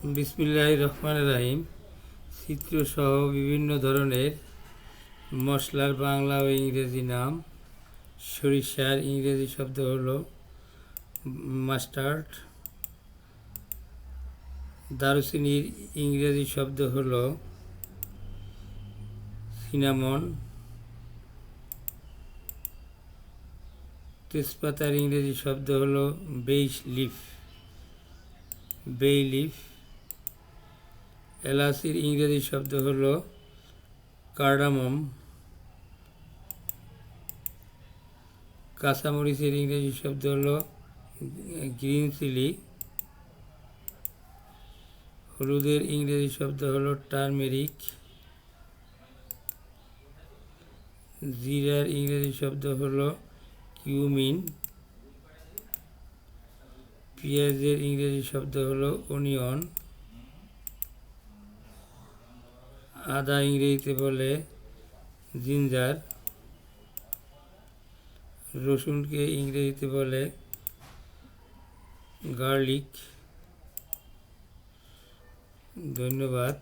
বিসমিল্লাহির রহমানির রহিম। চিত্রসহ বিভিন্ন ধরনের মশলার বাংলা ও ইংরেজি নাম। সরিষার ইংরেজি শব্দ হলো মাস্টার্ড। দারুচিনির ইংরেজি শব্দ হলো সিনামন। তেজপাতার ইংরেজি শব্দ হলো বে লিফ। এলাচির ইংরেজি শব্দ হলো কার্ডামম। কাঁচামরিচের ইংরেজি শব্দ হলো গ্রিন চিলি। হলুদের ইংরেজি শব্দ হলো টারমেরিক। জিরার ইংরেজি শব্দ হলো কিউমিন। পেঁয়াজের ইংরেজি শব্দ হলো অনিয়ন। আদা ইংরেজিতে বলে জিঞ্জার। রসুনকে ইংরেজিতে বলে গার্লিক। ধন্যবাদ।